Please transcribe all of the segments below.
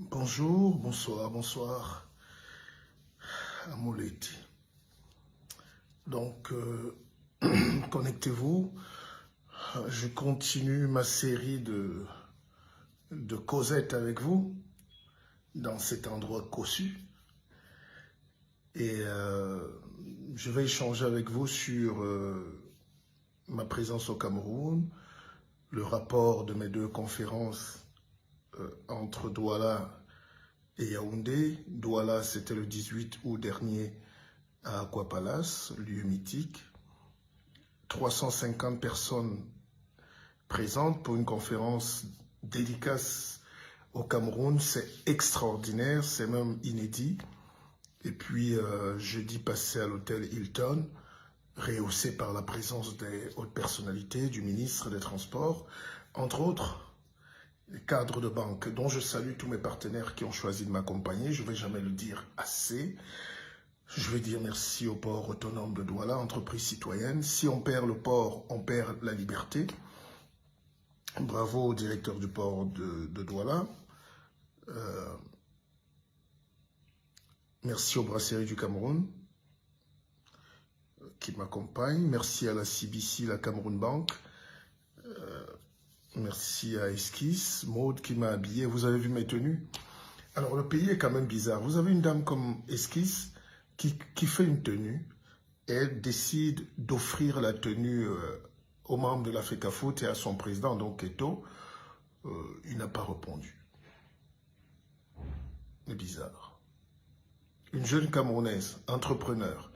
Bonjour, bonsoir, bonsoir à Mouleti. Donc, connectez-vous. Je continue ma série de causettes avec vous dans cet endroit cossu. Et je vais échanger avec vous sur ma présence au Cameroun, le rapport de mes deux conférences entre Douala et Yaoundé. Douala, c'était le 18 août dernier à Aqua Palace, lieu mythique. 350 personnes présentes pour une conférence dédicace au Cameroun. C'est extraordinaire, c'est même inédit. Et puis, jeudi passé à l'hôtel Hilton, rehaussé par la présence des hautes personnalités, du ministre des Transports, entre autres, les cadres de banque, dont je salue tous mes partenaires qui ont choisi de m'accompagner. Je ne vais jamais le dire assez. Je vais dire merci au port autonome de Douala, entreprise citoyenne. Si on perd le port, on perd la liberté. Bravo au directeur du port de Douala. Merci aux brasseries du Cameroun qui m'accompagnent. Merci à la CBC, la Cameroun Bank. Merci à Esquisse, Maud qui m'a habillé. Vous avez vu mes tenues? Alors le pays est quand même bizarre. Vous avez une dame comme Esquisse qui fait une tenue et elle décide d'offrir la tenue aux membres de la FECAFOOT et à son président, donc Keto. Il n'a pas répondu. C'est bizarre. Une jeune Camerounaise, entrepreneur,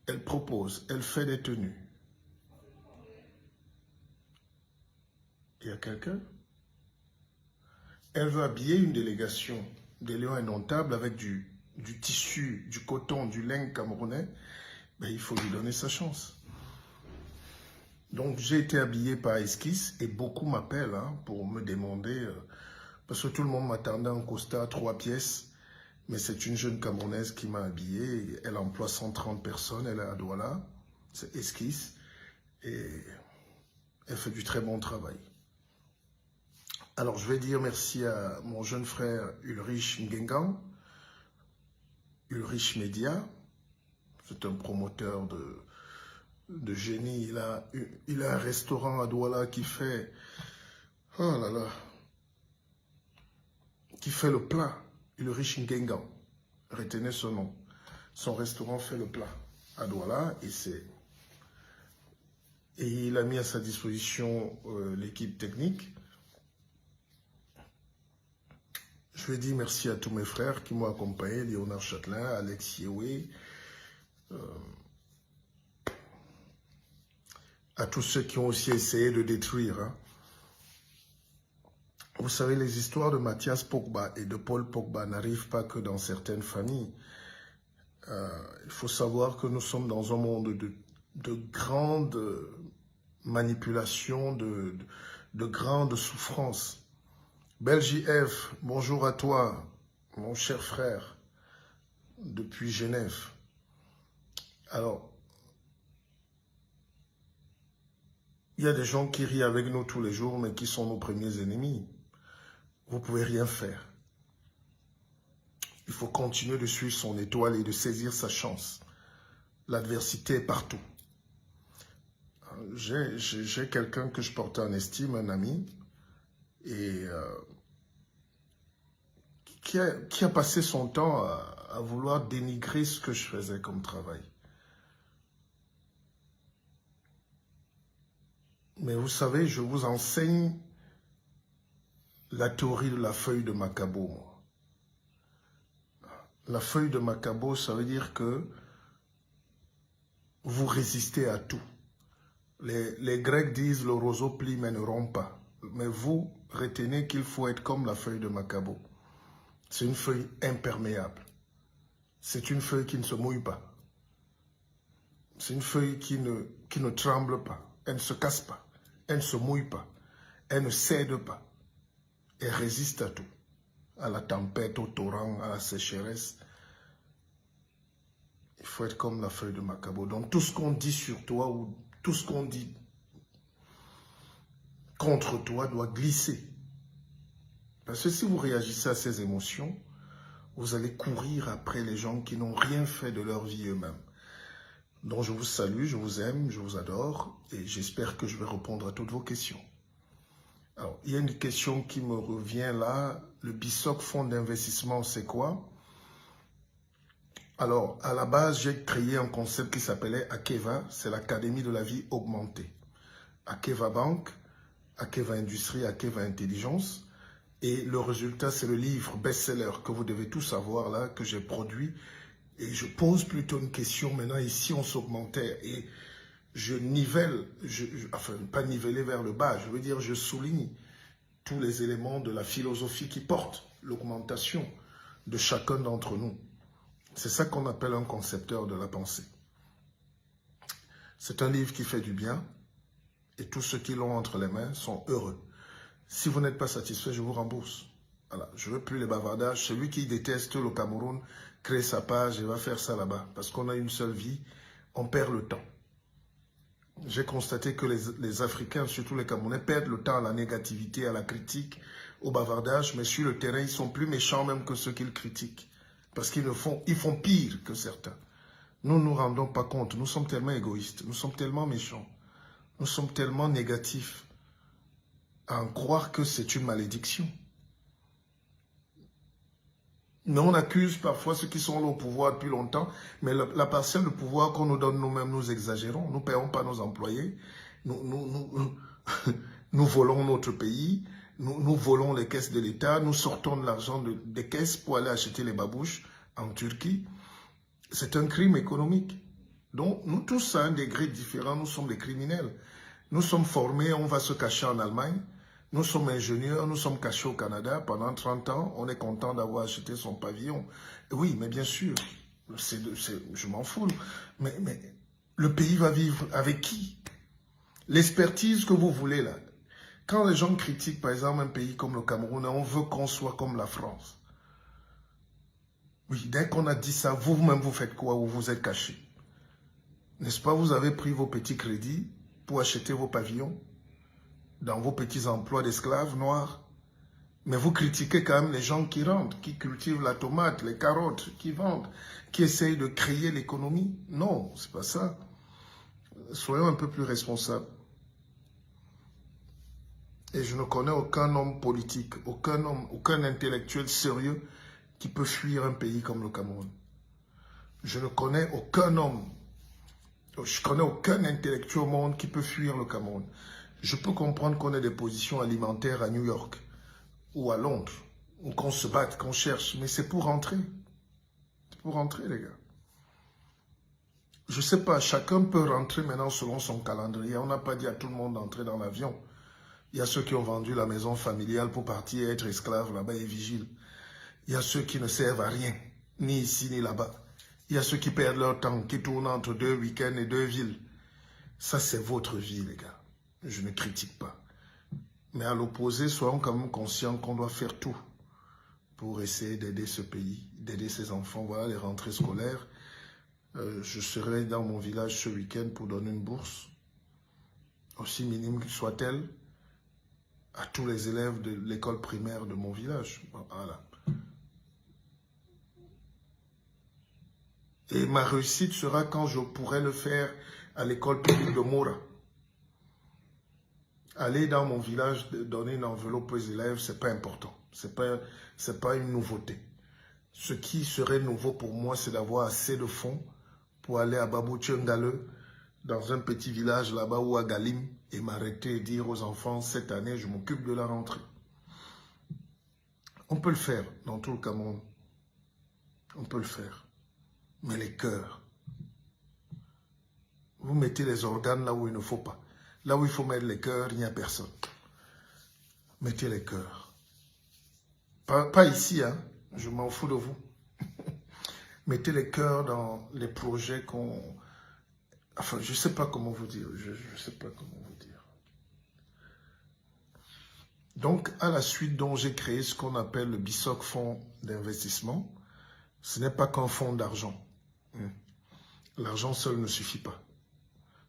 elle propose, elle fait des tenues. Il y a quelqu'un? Elle veut habiller une délégation des Lions Indomptables avec du tissu, du coton, du lin camerounais. Ben, il faut lui donner sa chance. Donc, j'ai été habillé par Esquisse et beaucoup m'appellent pour me demander, parce que tout le monde m'attendait en costard 3 pièces, mais c'est une jeune Camerounaise qui m'a habillé. Elle emploie 130 personnes, elle est à Douala, c'est Esquisse, et elle fait du très bon travail. Alors, je vais dire merci à mon jeune frère Ulrich Ngengan, Ulrich Media. C'est un promoteur de génie. Il a un restaurant à Douala qui fait... Oh là là. Qui fait le plat. Ulrich Ngengan. Retenez ce nom. Son restaurant fait le plat à Douala et il a mis à sa disposition l'équipe technique. Je vais dire merci à tous mes frères qui m'ont accompagné, Léonard Châtelain, Alex Yewé, à tous ceux qui ont aussi essayé de détruire. Vous savez, les histoires de Mathias Pogba et de Paul Pogba n'arrivent pas que dans certaines familles. Il faut savoir que nous sommes dans un monde de grandes manipulations, de grandes souffrances. Belgi F, bonjour à toi, mon cher frère, depuis Genève. Alors, il y a des gens qui rient avec nous tous les jours, mais qui sont nos premiers ennemis. Vous ne pouvez rien faire. Il faut continuer de suivre son étoile et de saisir sa chance. L'adversité est partout. J'ai quelqu'un que je porte en estime, un ami, et qui a passé son temps à vouloir dénigrer ce que je faisais comme travail. Mais vous savez, je vous enseigne la théorie de la feuille de Macabo. La feuille de Macabo, ça veut dire que vous résistez à tout. Les Grecs disent le roseau plie mais ne rompt pas. Mais vous retenez qu'il faut être comme la feuille de Macabo. C'est une feuille imperméable. C'est une feuille qui ne se mouille pas. C'est une feuille qui ne tremble pas. Elle ne se casse pas. Elle ne se mouille pas. Elle ne cède pas. Elle résiste à tout. À la tempête, au torrent, à la sécheresse. Il faut être comme la feuille de Macabo. Donc tout ce qu'on dit sur toi ou tout ce qu'on dit contre toi doit glisser. Parce que si vous réagissez à ces émotions, vous allez courir après les gens qui n'ont rien fait de leur vie eux-mêmes. Donc je vous salue, je vous aime, je vous adore et j'espère que je vais répondre à toutes vos questions. Alors, il y a une question qui me revient là. Le BISOC, fonds d'investissement, c'est quoi? Alors, à la base, j'ai créé un concept qui s'appelait Akeva, c'est l'Académie de la vie augmentée. Akeva Bank, Akeva Industrie, Akeva Intelligence. Et le résultat, c'est le livre best-seller que vous devez tous avoir là, que j'ai produit. Et je pose plutôt une question maintenant, ici on s'augmentait. Et je nivelle, enfin pas niveler vers le bas, je veux dire je souligne tous les éléments de la philosophie qui portent l'augmentation de chacun d'entre nous. C'est ça qu'on appelle un concepteur de la pensée. C'est un livre qui fait du bien et tous ceux qui l'ont entre les mains sont heureux. Si vous n'êtes pas satisfait, je vous rembourse. Voilà, je ne veux plus les bavardages. Celui qui déteste le Cameroun crée sa page et va faire ça là-bas. Parce qu'on a une seule vie, on perd le temps. J'ai constaté que les Africains, surtout les Camerounais, perdent le temps à la négativité, à la critique, au bavardage. Mais sur le terrain, ils sont plus méchants même que ceux qu'ils critiquent. Parce qu'ils font pire que certains. Nous ne nous rendons pas compte. Nous sommes tellement égoïstes. Nous sommes tellement méchants. Nous sommes tellement négatifs à en croire que c'est une malédiction. Mais on accuse parfois ceux qui sont là au pouvoir depuis longtemps, mais la parcelle de pouvoir qu'on nous donne nous-mêmes, nous exagérons. Nous ne payons pas nos employés, nous volons notre pays, nous volons les caisses de l'État, nous sortons de l'argent des caisses pour aller acheter les babouches en Turquie. C'est un crime économique. Donc nous tous, à un degré différent, nous sommes des criminels. Nous sommes formés, on va se cacher en Allemagne. Nous sommes ingénieurs, nous sommes cachés au Canada. Pendant 30 ans, on est content d'avoir acheté son pavillon. Oui, mais bien sûr, je m'en fous. Mais le pays va vivre avec qui? L'expertise que vous voulez là. Quand les gens critiquent, par exemple, un pays comme le Cameroun, on veut qu'on soit comme la France. Oui, dès qu'on a dit ça, vous-même, vous faites quoi ou vous êtes caché? N'est-ce pas, vous avez pris vos petits crédits pour acheter vos pavillons dans vos petits emplois d'esclaves noirs. Mais vous critiquez quand même les gens qui rentrent, qui cultivent la tomate, les carottes, qui vendent, qui essayent de créer l'économie. Non, c'est pas ça. Soyons un peu plus responsables. Et je ne connais aucun homme politique, aucun intellectuel sérieux qui peut fuir un pays comme le Cameroun. Je ne connais aucun homme, je connais aucun intellectuel au monde qui peut fuir le Cameroun. Je peux comprendre qu'on ait des positions alimentaires à New York ou à Londres, ou qu'on se batte, qu'on cherche, mais c'est pour rentrer. C'est pour rentrer, les gars. Je ne sais pas, chacun peut rentrer maintenant selon son calendrier. On n'a pas dit à tout le monde d'entrer dans l'avion. Il y a ceux qui ont vendu la maison familiale pour partir être esclaves là-bas et vigiles. Il y a ceux qui ne servent à rien, ni ici ni là-bas. Il y a ceux qui perdent leur temps, qui tournent entre 2 week-ends et 2 villes. Ça, c'est votre vie, les gars. Je ne critique pas. Mais à l'opposé, soyons quand même conscients qu'on doit faire tout pour essayer d'aider ce pays, d'aider ses enfants. Voilà les rentrées scolaires. Je serai dans mon village ce week-end pour donner une bourse, aussi minime soit-elle, à tous les élèves de l'école primaire de mon village. Voilà. Et ma réussite sera quand je pourrai le faire à l'école publique de Mora. Aller dans mon village, donner une enveloppe aux élèves, ce n'est pas important. Ce n'est pas une nouveauté. Ce qui serait nouveau pour moi, c'est d'avoir assez de fonds pour aller à Babou-Tchengale, dans un petit village là-bas ou à Galim, et m'arrêter et dire aux enfants, cette année, je m'occupe de la rentrée. On peut le faire dans tout le Cameroun. On peut le faire. Mais les cœurs, vous mettez les organes là où il ne faut pas. Là où il faut mettre les cœurs, il n'y a personne. Mettez les cœurs. Pas ici, hein. Je m'en fous de vous. Mettez les cœurs dans les projets qu'on... Enfin, je ne sais pas comment vous dire. Je ne sais pas comment vous dire. Donc, à la suite dont j'ai créé ce qu'on appelle le BISOC fonds d'investissement, ce n'est pas qu'un fonds d'argent. L'argent seul ne suffit pas.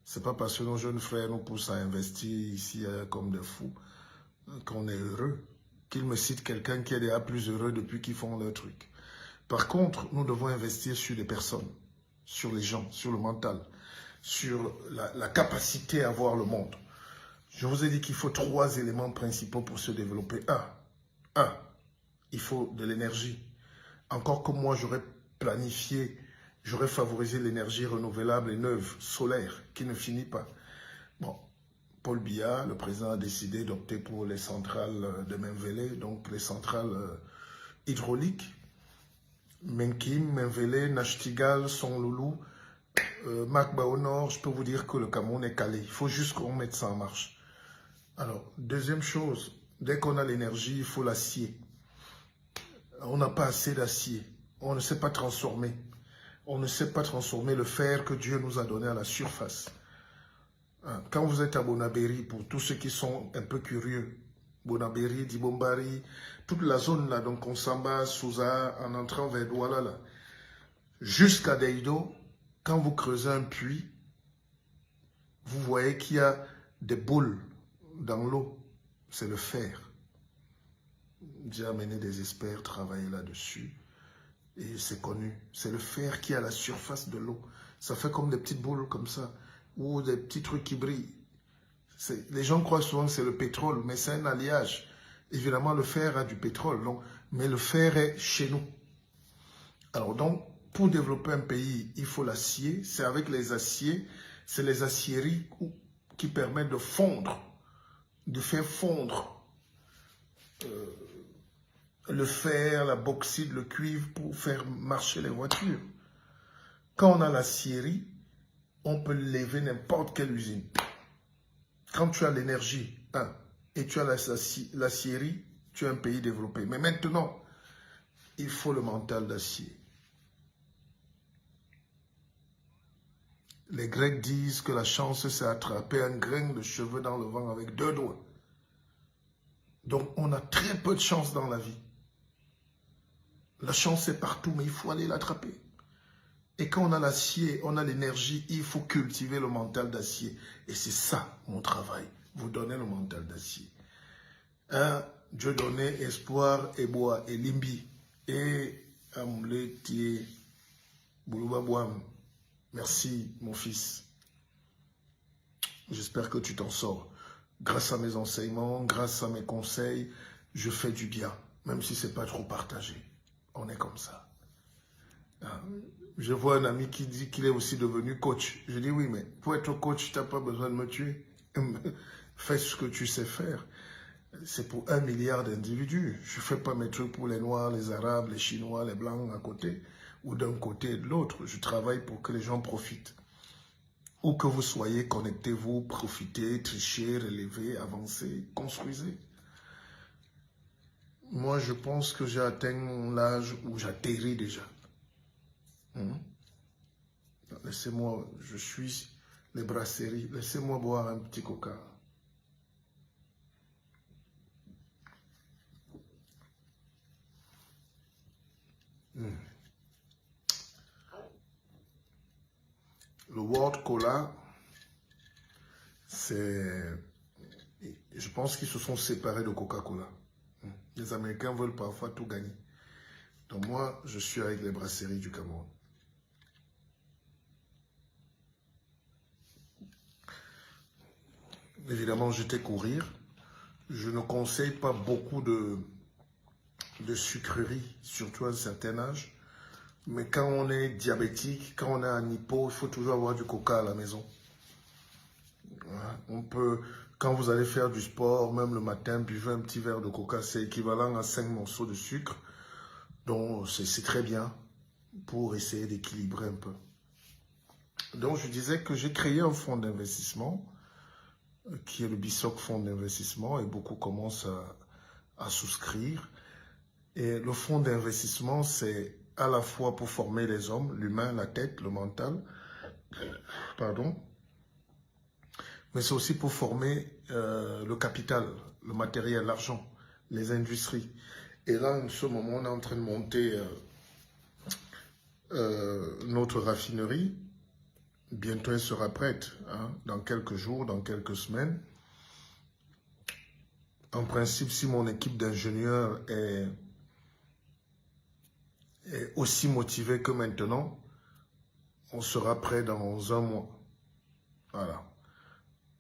Ce n'est pas parce que nos jeunes frères nous poussent à investir ici comme des fous qu'on est heureux. qu'ils me citent quelqu'un qui est déjà plus heureux depuis qu'ils font leur truc. Par contre, nous devons investir sur les personnes, sur les gens, sur le mental, sur la capacité à voir le monde. Je vous ai dit qu'il faut 3 éléments principaux pour se développer. Un, il faut de l'énergie. Encore que moi, j'aurais planifié, j'aurais favorisé l'énergie renouvelable et neuve, solaire, qui ne finit pas. Bon, Paul Biya, le président, a décidé d'opter pour les centrales de Menvele, donc les centrales hydrauliques. Menkim, Menvele, Nachtigal, Sonloulou, Makba au nord, je peux vous dire que le Cameroun est calé. Il faut juste qu'on mette ça en marche. Alors, deuxième chose, dès qu'on a l'énergie, il faut l'acier. On n'a pas assez d'acier. On ne sait pas transformer. On ne sait pas transformer le fer que Dieu nous a donné à la surface. Quand vous êtes à Bonabéry, pour tous ceux qui sont un peu curieux, Bonabéry, Dibombari, toute la zone là, donc Konsamba, Souza, en entrant vers Douala, là, jusqu'à Deido, quand vous creusez un puits, vous voyez qu'il y a des boules dans l'eau. C'est le fer. J'ai amené des experts travailler là-dessus et c'est connu. C'est le fer qui est à la surface de l'eau. Ça fait comme des petites boules comme ça ou des petits trucs qui brillent. Les gens croient souvent que c'est le pétrole, mais c'est un alliage. Évidemment, le fer a du pétrole, donc, mais le fer est chez nous. Alors donc, pour développer un pays, il faut l'acier. C'est avec les aciers, c'est les aciéries qui permettent de fondre, de faire fondre le fer, la bauxite, le cuivre pour faire marcher les voitures. Quand on a l'acierie, on peut lever n'importe quelle usine. Quand tu as l'énergie, et tu as l'acierie, tu as un pays développé. Mais maintenant, il faut le mental d'acier. Les Grecs disent que la chance, c'est attraper un grain de cheveux dans le vent avec 2 doigts. Donc, on a très peu de chance dans la vie. La chance est partout, mais il faut aller l'attraper. Et quand on a l'acier, on a l'énergie, il faut cultiver le mental d'acier. Et c'est ça, mon travail. Vous donnez le mental d'acier. Dieu donnait espoir, et bois, et limbi. Et amuletier, boulubabouam. Merci, mon fils. J'espère que tu t'en sors. Grâce à mes enseignements, grâce à mes conseils, je fais du bien. Même si ce n'est pas trop partagé. On est comme ça. Je vois un ami qui dit qu'il est aussi devenu coach. Je dis oui, mais pour être coach, tu n'as pas besoin de me tuer. Fais ce que tu sais faire. C'est pour 1 milliard d'individus. Je ne fais pas mes trucs pour les Noirs, les Arabes, les Chinois, les Blancs à côté, ou d'un côté et de l'autre. Je travaille pour que les gens profitent. Où que vous soyez, connectez-vous, profitez, trichez, relevez, avancez, construisez. Moi, je pense que j'ai atteint l'âge où j'atterris déjà. Laissez-moi, je suis les brasseries, laissez-moi boire un petit coca. Le World Cola, c'est... Je pense qu'ils se sont séparés de Coca-Cola. Les Américains veulent parfois tout gagner. Donc moi, je suis avec les brasseries du Cameroun. Évidemment, j'étais courir. Je ne conseille pas beaucoup de sucreries, surtout à un certain âge. Mais quand on est diabétique, quand on a un hypo, il faut toujours avoir du coca à la maison. On peut, quand vous allez faire du sport, même le matin, buvez un petit verre de coca, c'est équivalent à 5 morceaux de sucre. Donc, c'est très bien pour essayer d'équilibrer un peu. Donc, je disais que j'ai créé un fonds d'investissement qui est le BISOC fonds d'investissement et beaucoup commencent à souscrire. Et le fonds d'investissement, c'est à la fois pour former les hommes, l'humain, la tête, le mental, pardon, mais c'est aussi pour former le capital, le matériel, l'argent, les industries. Et là, en ce moment, on est en train de monter notre raffinerie. Bientôt, elle sera prête, dans quelques jours, dans quelques semaines, En principe, si mon équipe d'ingénieurs est aussi motivée que maintenant, on sera prêt dans un mois. Voilà.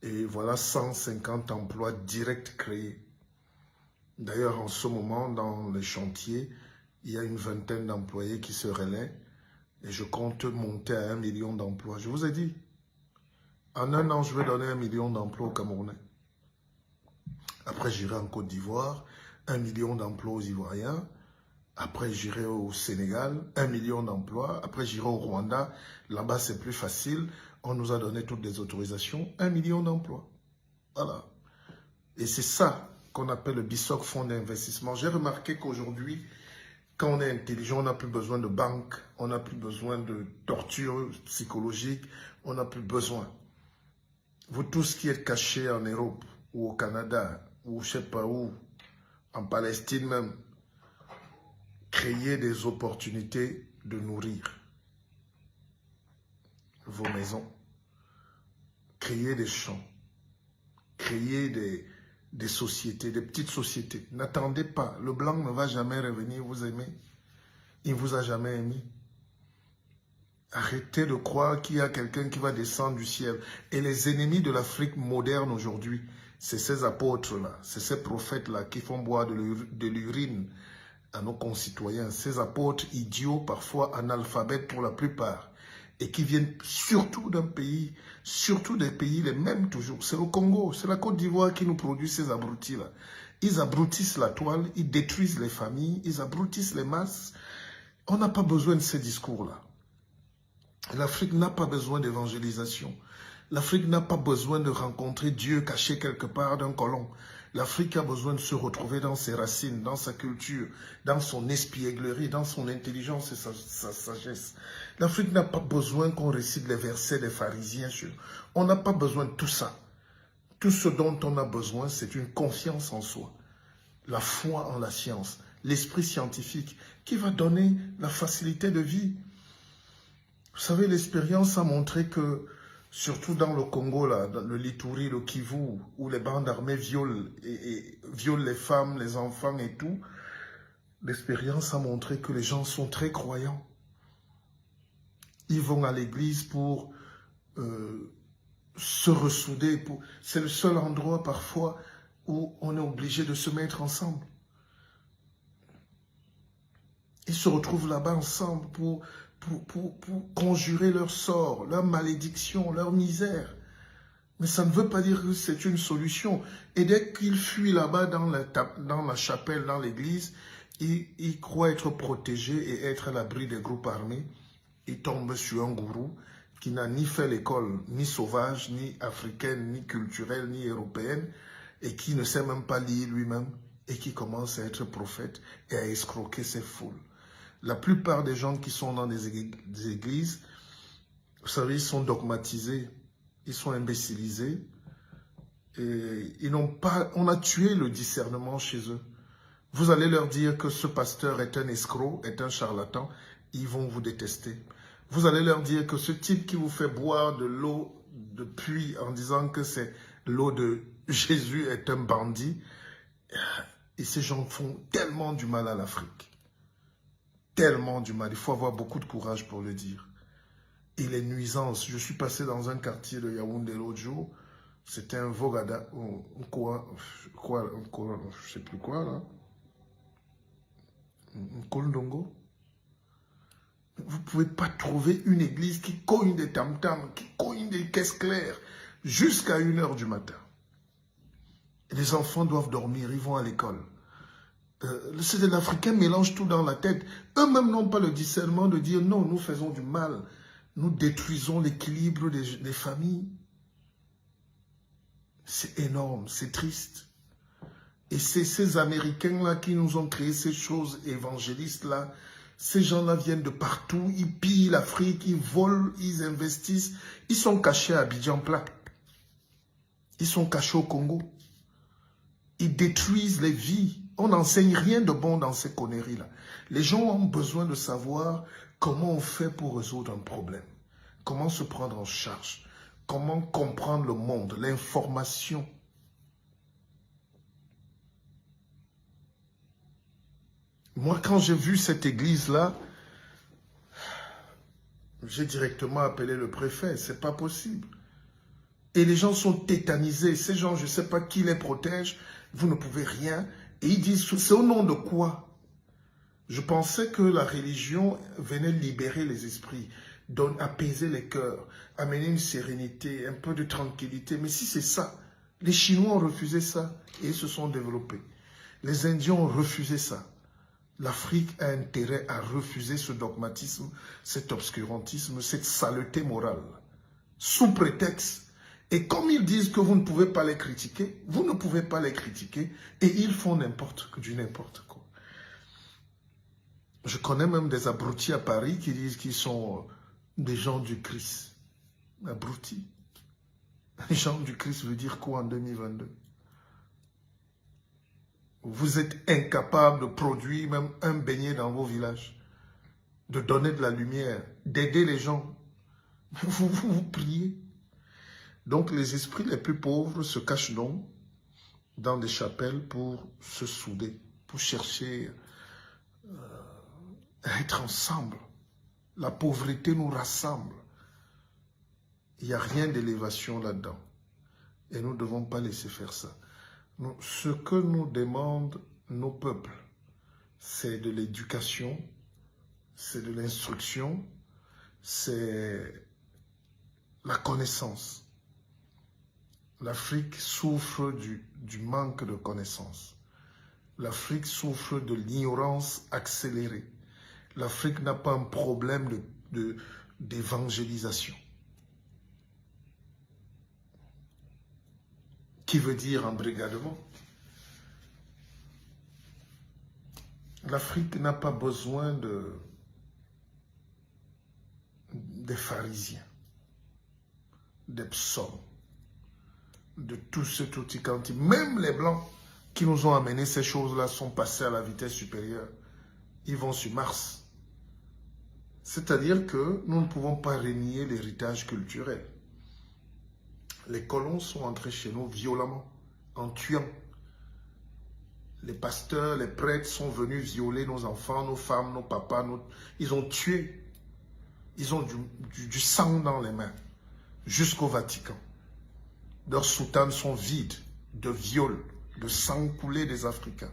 Et voilà 150 emplois directs créés. D'ailleurs, en ce moment, dans les chantiers, il y a une vingtaine d'employés qui se relaient. Et je compte monter à 1 million d'emplois. Je vous ai dit, en un an, je vais donner 1 million d'emplois aux Camerounais. Après, j'irai en Côte d'Ivoire, 1 million d'emplois aux Ivoiriens. Après, j'irai au Sénégal, 1 million d'emplois. Après, j'irai au Rwanda. Là-bas, c'est plus facile. On nous a donné toutes les autorisations. 1 million d'emplois. Voilà. Et c'est ça qu'on appelle le BISOC, fonds d'investissement. J'ai remarqué qu'aujourd'hui, quand on est intelligent, on n'a plus besoin de banque, on n'a plus besoin de torture psychologique, on n'a plus besoin. Vous tous qui êtes cachés en Europe, ou au Canada, ou je ne sais pas où, en Palestine même, créez des opportunités de nourrir vos maisons. Créez des champs. Créez des sociétés, des petites sociétés. N'attendez pas. Le blanc ne va jamais revenir vous aimer. Il ne vous a jamais aimé. Arrêtez de croire qu'il y a quelqu'un qui va descendre du ciel. Et les ennemis de l'Afrique moderne aujourd'hui, c'est ces apôtres-là, c'est ces prophètes-là qui font boire de l'urine à nos concitoyens. Ces apôtres idiots, parfois analphabètes pour la plupart, et qui viennent surtout d'un pays, surtout des pays les mêmes toujours. C'est le Congo, c'est la Côte d'Ivoire qui nous produit ces abrutis-là. Ils abrutissent la toile, ils détruisent les familles, ils abrutissent les masses. On n'a pas besoin de ces discours-là. L'Afrique n'a pas besoin d'évangélisation. L'Afrique n'a pas besoin de rencontrer Dieu caché quelque part d'un colon. L'Afrique a besoin de se retrouver dans ses racines, dans sa culture, dans son espièglerie, dans son intelligence et sa sagesse. L'Afrique n'a pas besoin qu'on récite les versets des pharisiens. On n'a pas besoin de tout ça. Tout ce dont on a besoin, c'est une confiance en soi, la foi en la science, l'esprit scientifique qui va donner la facilité de vie. Vous savez, l'expérience a montré que, surtout dans le Congo, là, dans le Lituri, le Kivu, où les bandes armées violent les femmes, les enfants et tout, l'expérience a montré que les gens sont très croyants. Ils vont à l'église pour se ressouder. C'est le seul endroit parfois où on est obligé de se mettre ensemble. Ils se retrouvent là-bas ensemble pour conjurer leur sort, leur malédiction, leur misère. Mais ça ne veut pas dire que c'est une solution. Et dès qu'ils fuient là-bas dans la chapelle, dans l'église, ils croient être protégés et être à l'abri des groupes armés. Ils tombent sur un gourou qui n'a ni fait l'école, ni sauvage, ni africaine, ni culturelle, ni européenne, et qui ne sait même pas lire lui-même, et qui commence à être prophète et à escroquer ses foules. La plupart des gens qui sont dans des églises, vous savez, ils sont dogmatisés, ils sont imbécilisés, et on a tué le discernement chez eux. Vous allez leur dire que ce pasteur est un escroc, est un charlatan, ils vont vous détester. Vous allez leur dire que ce type qui vous fait boire de l'eau de puits en disant que c'est l'eau de Jésus est un bandit. Et ces gens font tellement du mal à l'Afrique. Tellement du mal. Il faut avoir beaucoup de courage pour le dire. Et les nuisances. Je suis passé dans un quartier de Yaoundé l'autre jour. C'était un Vogada. Je sais plus quoi là. Un Kondongo. Vous ne pouvez pas trouver une église qui cogne des tam-tams, qui cogne des caisses claires jusqu'à 1 h du matin. Et les enfants doivent dormir, ils vont à l'école. Les Africains mélangent tout dans la tête. Eux-mêmes n'ont pas le discernement de dire non, nous faisons du mal. Nous détruisons l'équilibre des familles. C'est énorme, c'est triste. Et c'est ces Américains-là qui nous ont créé ces choses évangélistes-là. Ces gens-là viennent de partout, ils pillent l'Afrique, ils volent, ils investissent. Ils sont cachés à Abidjan-Plat. Ils sont cachés au Congo. Ils détruisent les vies. On n'enseigne rien de bon dans ces conneries-là. Les gens ont besoin de savoir comment on fait pour résoudre un problème. Comment se prendre en charge. Comment comprendre le monde, l'information. Moi, quand j'ai vu cette église-là, j'ai directement appelé le préfet. C'est pas possible. Et les gens sont tétanisés. Ces gens, je ne sais pas qui les protège. Vous ne pouvez rien. Et ils disent, c'est au nom de quoi? Je pensais que la religion venait libérer les esprits, apaiser les cœurs, amener une sérénité, un peu de tranquillité. Mais si c'est ça, les Chinois ont refusé ça et ils se sont développés. Les Indiens ont refusé ça. L'Afrique a intérêt à refuser ce dogmatisme, cet obscurantisme, cette saleté morale, sous prétexte. Et comme ils disent que vous ne pouvez pas les critiquer, vous ne pouvez pas les critiquer et ils font n'importe quoi. Je connais même des abrutis à Paris qui disent qu'ils sont des gens du Christ. Abrutis. Les gens du Christ veut dire quoi en 2022? Vous êtes incapable de produire même un beignet dans vos villages, de donner de la lumière, d'aider les gens. Vous priez. Donc les esprits les plus pauvres se cachent donc dans des chapelles pour se souder, pour chercher à être ensemble. La pauvreté nous rassemble. Il n'y a rien d'élévation là-dedans. Et nous ne devons pas laisser faire ça. Ce que nous demandent nos peuples, c'est de l'éducation, c'est de l'instruction, c'est la connaissance. L'Afrique souffre du manque de connaissance. L'Afrique souffre de l'ignorance accélérée. L'Afrique n'a pas un problème d'évangélisation. Qui veut dire embrigadement. L'Afrique n'a pas besoin des pharisiens, des psaumes, de tout ce touti-quanti. Même les Blancs qui nous ont amené ces choses-là sont passés à la vitesse supérieure. Ils vont sur Mars. C'est-à-dire que nous ne pouvons pas renier l'héritage culturel. Les colons sont entrés chez nous violemment, en tuant. Les pasteurs, les prêtres sont venus violer nos enfants, nos femmes, nos papas. Ils ont tué. Ils ont du sang dans les mains, jusqu'au Vatican. Leurs soutanes sont vides de viol, de sang coulé des Africains.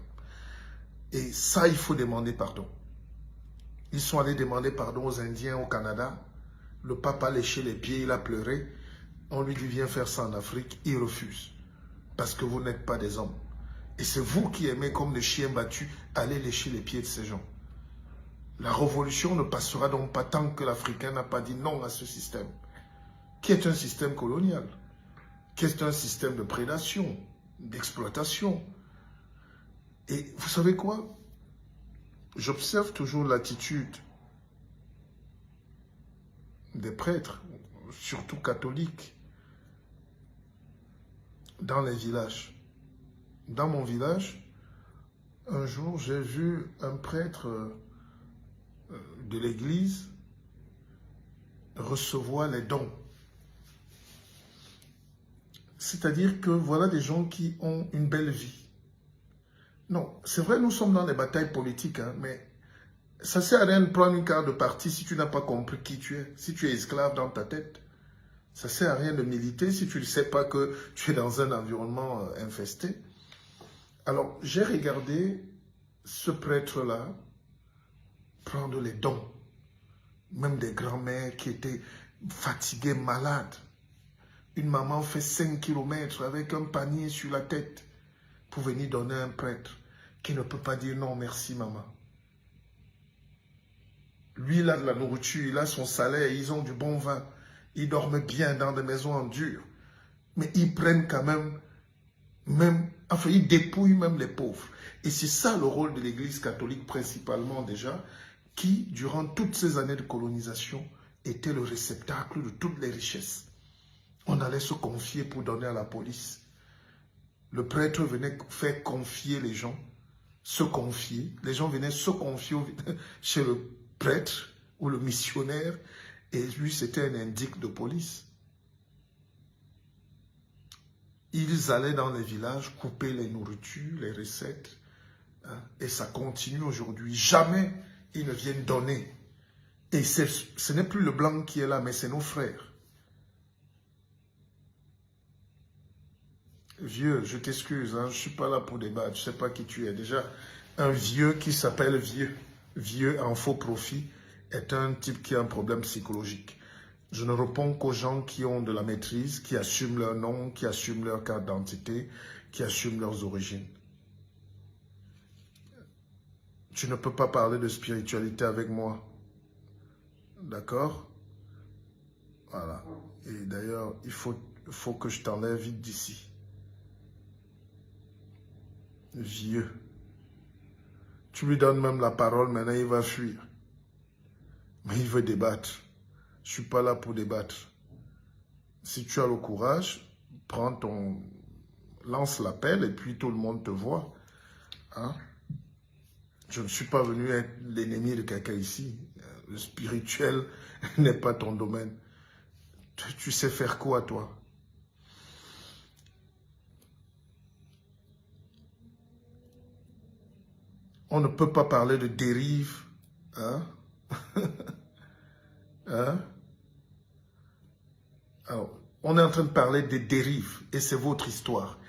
Et ça, il faut demander pardon. Ils sont allés demander pardon aux Indiens au Canada. Le pape a léché les pieds, il a pleuré. On lui dit, viens faire ça en Afrique. Il refuse. Parce que vous n'êtes pas des hommes. Et c'est vous qui aimez, comme des chiens battus, aller lécher les pieds de ces gens. La révolution ne passera donc pas tant que l'Africain n'a pas dit non à ce système. Qui est un système colonial. Qui est un système de prédation, d'exploitation. Et vous savez quoi? J'observe toujours l'attitude des prêtres, surtout catholiques, dans les villages. Dans mon village, un jour, j'ai vu un prêtre de l'église recevoir les dons. C'est-à-dire que voilà des gens qui ont une belle vie. Non, c'est vrai, nous sommes dans des batailles politiques, hein, mais ça ne sert à rien de prendre une carte de parti si tu n'as pas compris qui tu es, si tu es esclave dans ta tête. Ça ne sert à rien de militer si tu ne sais pas que tu es dans un environnement infesté. Alors, j'ai regardé ce prêtre-là prendre les dons, même des grands-mères qui étaient fatiguées, malades. Une maman fait 5 km avec un panier sur la tête pour venir donner à un prêtre qui ne peut pas dire non merci maman. Lui, il a de la nourriture, il a son salaire, ils ont du bon vin, ils dorment bien dans des maisons en dur, mais ils prennent quand même, enfin ils dépouillent même les pauvres. Et c'est ça le rôle de l'Église catholique principalement déjà, qui durant toutes ces années de colonisation était le réceptacle de toutes les richesses. On allait se confier pour donner à la police. Le prêtre venait faire confier les gens, se confier. Les gens venaient se confier chez le prêtre ou le missionnaire et lui, c'était un indique de police. Ils allaient dans les villages couper les nourritures, les recettes Hein, et ça continue aujourd'hui. Jamais ils ne viennent donner. Et ce n'est plus le blanc qui est là, mais c'est nos frères. Vieux, je t'excuse, hein, je ne suis pas là pour débattre, je ne sais pas qui tu es. Déjà, un vieux qui s'appelle vieux en faux profit, est un type qui a un problème psychologique. Je ne réponds qu'aux gens qui ont de la maîtrise, qui assument leur nom, qui assument leur carte d'identité, qui assument leurs origines. Tu ne peux pas parler de spiritualité avec moi. D'accord? Voilà. Et d'ailleurs, il faut que je t'enlève vite d'ici. Vieux. Tu lui donnes même la parole, maintenant il va fuir. Mais il veut débattre. Je ne suis pas là pour débattre. Si tu as le courage, lance l'appel et puis tout le monde te voit. Hein? Je ne suis pas venu être l'ennemi de quelqu'un ici. Le spirituel n'est pas ton domaine. Tu sais faire quoi, toi? On ne peut pas parler de dérive. Hein? Hein? Alors, on est en train de parler des dérives et c'est votre histoire.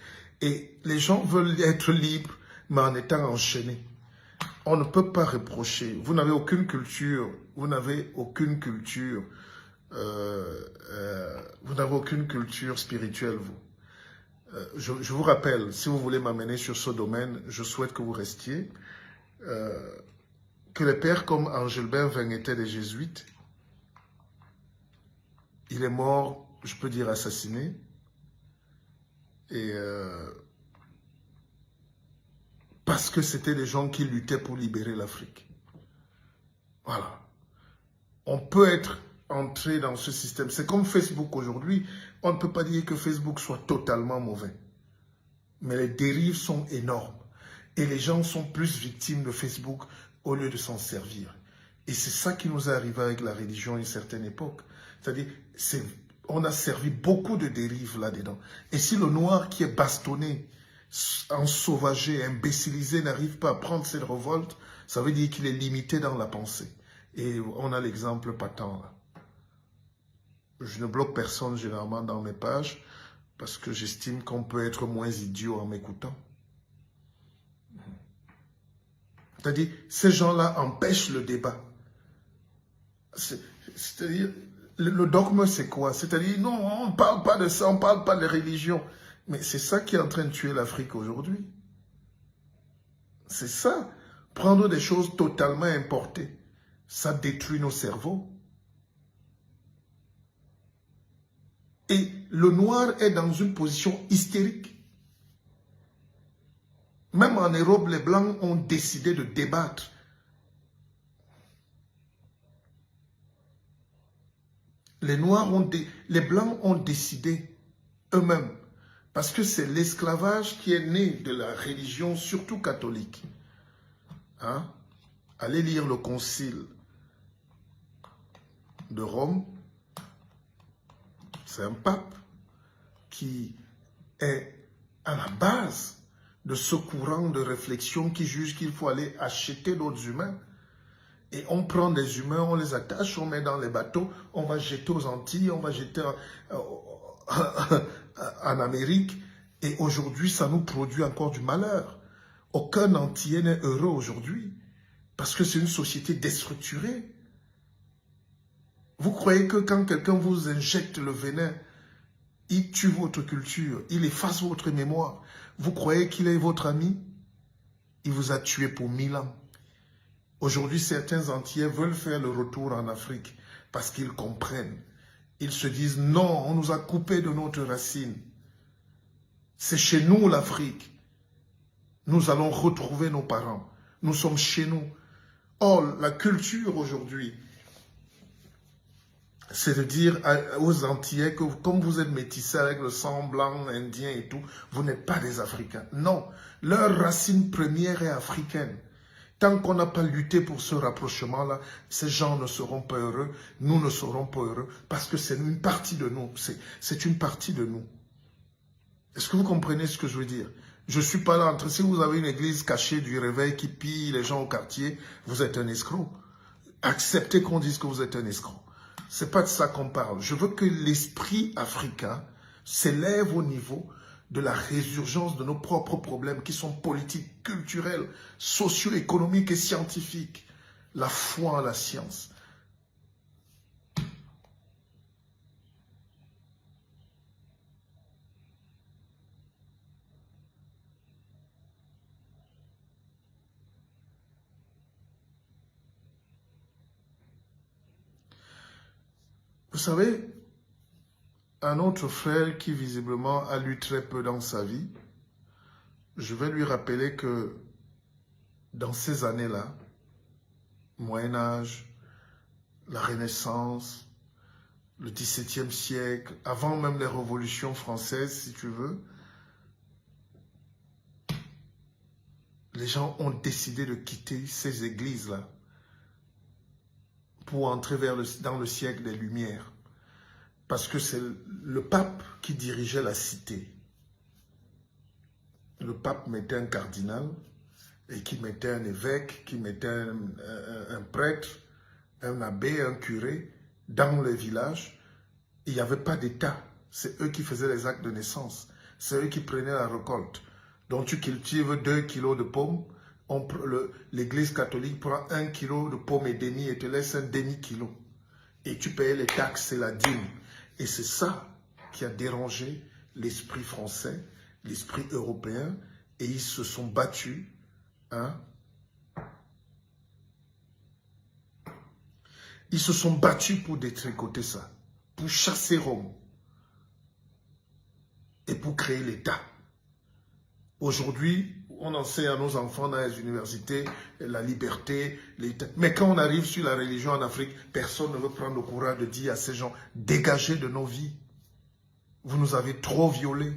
Et les gens veulent être libres, mais en étant enchaînés. On ne peut pas reprocher. Vous n'avez aucune culture. Vous n'avez aucune culture. Vous n'avez aucune culture spirituelle, vous. Je vous rappelle, si vous voulez m'amener sur ce domaine, je souhaite que vous restiez. Que les pères comme Engelbert Vin étaient des jésuites. Il est mort, je peux dire assassiné. Et parce que c'était des gens qui luttaient pour libérer l'Afrique. Voilà. On peut être entré dans ce système. C'est comme Facebook aujourd'hui. On ne peut pas dire que Facebook soit totalement mauvais. Mais les dérives sont énormes. Et les gens sont plus victimes de Facebook au lieu de s'en servir. Et c'est ça qui nous est arrivé avec la religion à une certaine époque. C'est-à-dire, on a servi beaucoup de dérives là-dedans. Et si le noir qui est bastonné, ensauvagé, imbécilisé, n'arrive pas à prendre cette révolte, ça veut dire qu'il est limité dans la pensée. Et on a l'exemple patent là. Je ne bloque personne généralement dans mes pages parce que j'estime qu'on peut être moins idiot en m'écoutant. C'est-à-dire, ces gens-là empêchent le débat. C'est-à-dire, le dogme, c'est quoi? C'est-à-dire, non, on ne parle pas de ça, on ne parle pas de religion. Mais c'est ça qui est en train de tuer l'Afrique aujourd'hui. C'est ça. Prendre des choses totalement importées, ça détruit nos cerveaux. Et le noir est dans une position hystérique. Même en Europe, les Blancs ont décidé de débattre. Les Blancs ont décidé eux-mêmes. Parce que c'est l'esclavage qui est né de la religion, surtout catholique. Hein? Allez lire le concile de Rome. C'est un pape qui est à la base de ce courant de réflexion qui juge qu'il faut aller acheter d'autres humains. Et on prend des humains, on les attache, on met dans les bateaux, on va jeter aux Antilles, on va jeter en Amérique. Et aujourd'hui, ça nous produit encore du malheur. Aucun Antillais n'est heureux aujourd'hui. Parce que c'est une société déstructurée. Vous croyez que quand quelqu'un vous injecte le venin, il tue votre culture, il efface votre mémoire. Vous croyez qu'il est votre ami? Il vous a tué pour 1000 ans. Aujourd'hui, certains Antillais veulent faire le retour en Afrique parce qu'ils comprennent. Ils se disent, non, on nous a coupé de notre racine. C'est chez nous l'Afrique. Nous allons retrouver nos parents. Nous sommes chez nous. Or, la culture aujourd'hui, c'est de dire aux Antillais que comme vous êtes métissés avec le sang blanc, indien et tout, vous n'êtes pas des Africains. Non, leur racine première est africaine. Tant qu'on n'a pas lutté pour ce rapprochement-là, ces gens ne seront pas heureux, nous ne serons pas heureux, parce que c'est une partie de nous, c'est une partie de nous. Est-ce que vous comprenez ce que je veux dire? Je ne suis pas là entre... Si vous avez une église cachée du réveil qui pille les gens au quartier, vous êtes un escroc. Acceptez qu'on dise que vous êtes un escroc. Ce n'est pas de ça qu'on parle. Je veux que l'esprit africain s'élève au niveau de la résurgence de nos propres problèmes qui sont politiques, culturels, socio-économiques et scientifiques. La foi en la science. Vous savez, un autre frère qui visiblement a lu très peu dans sa vie, je vais lui rappeler que dans ces années-là, Moyen-Âge, la Renaissance, le XVIIe siècle, avant même les révolutions françaises, si tu veux, les gens ont décidé de quitter ces églises-là pour entrer dans le siècle des Lumières. Parce que c'est le pape qui dirigeait la cité. Le pape mettait un cardinal et qui mettait un évêque, qui mettait un prêtre, un abbé, un curé dans les villages. Il n'y avait pas d'État. C'est eux qui faisaient les actes de naissance. C'est eux qui prenaient la récolte. Donc tu cultives 2 kilos de pommes. L'église catholique prend 1 kilo de pommes et demi et te laisse un demi-kilo. Et tu payes les taxes et la dîme. Et c'est ça qui a dérangé l'esprit français, l'esprit européen. Et ils se sont battus. Hein? Ils se sont battus pour détricoter ça. Pour chasser Rome. Et pour créer l'État. Aujourd'hui, on enseigne à nos enfants dans les universités la liberté, l'État. Mais quand on arrive sur la religion en Afrique, personne ne veut prendre le courage de dire à ces gens, dégagez de nos vies. Vous nous avez trop violés.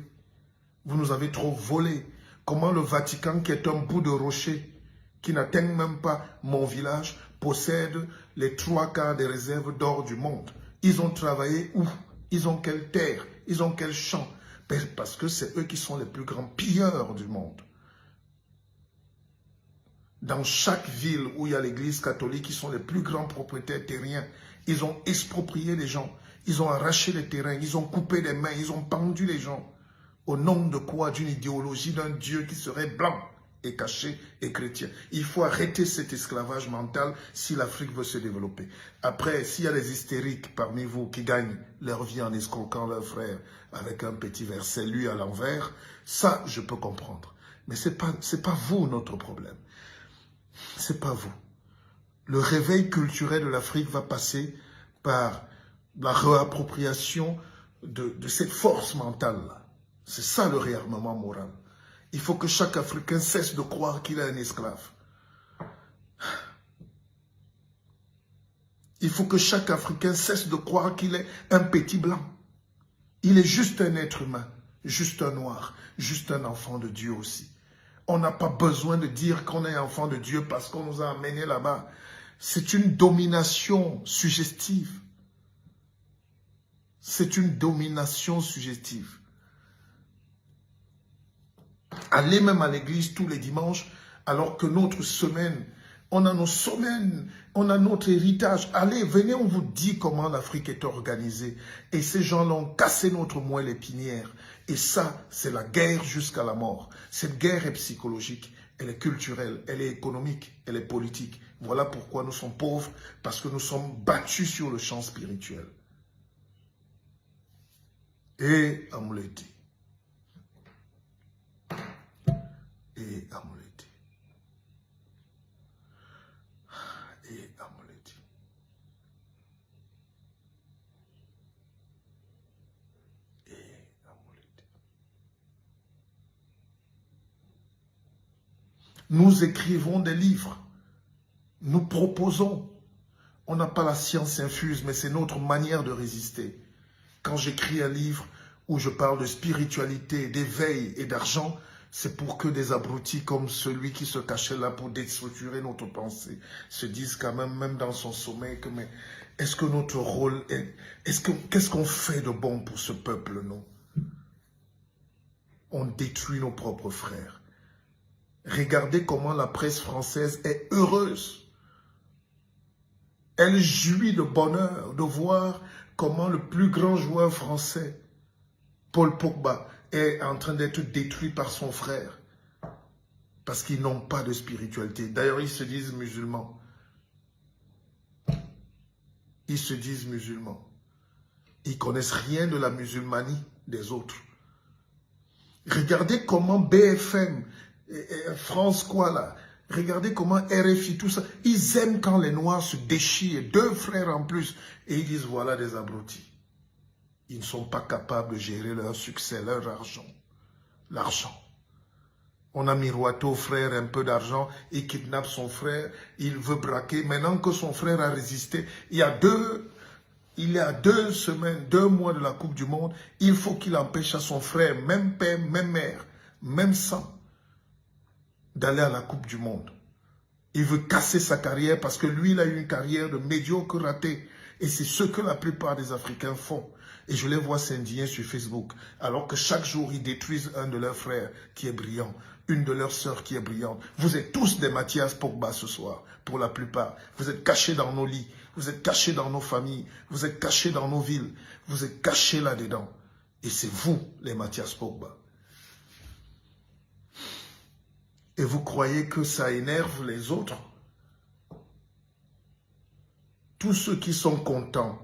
Vous nous avez trop volés. Comment le Vatican, qui est un bout de rocher, qui n'atteint même pas mon village, possède les 3/4 des réserves d'or du monde. Ils ont travaillé où? Ils ont quelle terre? Ils ont quel champ? Parce que c'est eux qui sont les plus grands pilleurs du monde. Dans chaque ville où il y a l'église catholique, ils sont les plus grands propriétaires terriens. Ils ont exproprié les gens. Ils ont arraché les terrains. Ils ont coupé les mains. Ils ont pendu les gens. Au nom de quoi? D'une idéologie d'un Dieu qui serait blanc et caché et chrétien. Il faut arrêter cet esclavage mental si l'Afrique veut se développer. Après, s'il y a des hystériques parmi vous qui gagnent leur vie en escroquant leurs frères avec un petit verset lu à l'envers, ça, je peux comprendre. Mais ce n'est pas vous notre problème. C'est pas vous. Le réveil culturel de l'Afrique va passer par la réappropriation de cette force mentale-là. C'est ça le réarmement moral. Il faut que chaque Africain cesse de croire qu'il est un esclave. Il faut que chaque Africain cesse de croire qu'il est un petit blanc. Il est juste un être humain, juste un noir, juste un enfant de Dieu aussi. On n'a pas besoin de dire qu'on est enfant de Dieu parce qu'on nous a amenés là-bas. C'est une domination suggestive. C'est une domination suggestive. Aller même à l'église tous les dimanches, alors que notre semaine, on a nos semaines, on a notre héritage. Allez, venez, on vous dit comment l'Afrique est organisée. Et ces gens-là ont cassé notre moelle épinière. Et ça, c'est la guerre jusqu'à la mort. Cette guerre est psychologique, elle est culturelle, elle est économique, elle est politique. Voilà pourquoi nous sommes pauvres, parce que nous sommes battus sur le champ spirituel. Et Amouleti. Et Amouleti. Et Amouleti. Et Amouleti. Nous écrivons des livres. Nous proposons. On n'a pas la science infuse, mais c'est notre manière de résister. Quand j'écris un livre où je parle de spiritualité, d'éveil et d'argent, c'est pour que des abrutis comme celui qui se cachait là pour déstructurer notre pensée se disent quand même dans son sommeil, que mais est-ce que notre rôle est... Qu'est-ce qu'on fait de bon pour ce peuple, nous? on détruit nos propres frères. Regardez comment la presse française est heureuse. Elle jouit de bonheur de voir comment le plus grand joueur français, Paul Pogba, est en train d'être détruit par son frère. Parce qu'ils n'ont pas de spiritualité. D'ailleurs, ils se disent musulmans. Ils se disent musulmans. Ils connaissent rien de la musulmanie des autres. Regardez comment BFM, France quoi là, regardez comment RFI, tout ça, ils aiment quand les Noirs se déchirent, 2 frères en plus, et ils disent voilà des abrutis. Ils ne sont pas capables de gérer leur succès, leur argent. L'argent. On a miroité au frère un peu d'argent, il kidnappe son frère, il veut braquer. Maintenant que son frère a résisté, il y a 2 semaines, 2 mois de la Coupe du Monde, il faut qu'il empêche à son frère, même père, même mère, même sang, d'aller à la Coupe du Monde. Il veut casser sa carrière parce que lui, il a eu une carrière de médiocre raté. Et c'est ce que la plupart des Africains font. Et je les vois s'indigner sur Facebook, alors que chaque jour, ils détruisent un de leurs frères qui est brillant, une de leurs sœurs qui est brillante. Vous êtes tous des Mathias Pogba ce soir, pour la plupart. Vous êtes cachés dans nos lits, vous êtes cachés dans nos familles, vous êtes cachés dans nos villes, vous êtes cachés là-dedans. Et c'est vous, les Mathias Pogba. Et vous croyez que ça énerve les autres? Tous ceux qui sont contents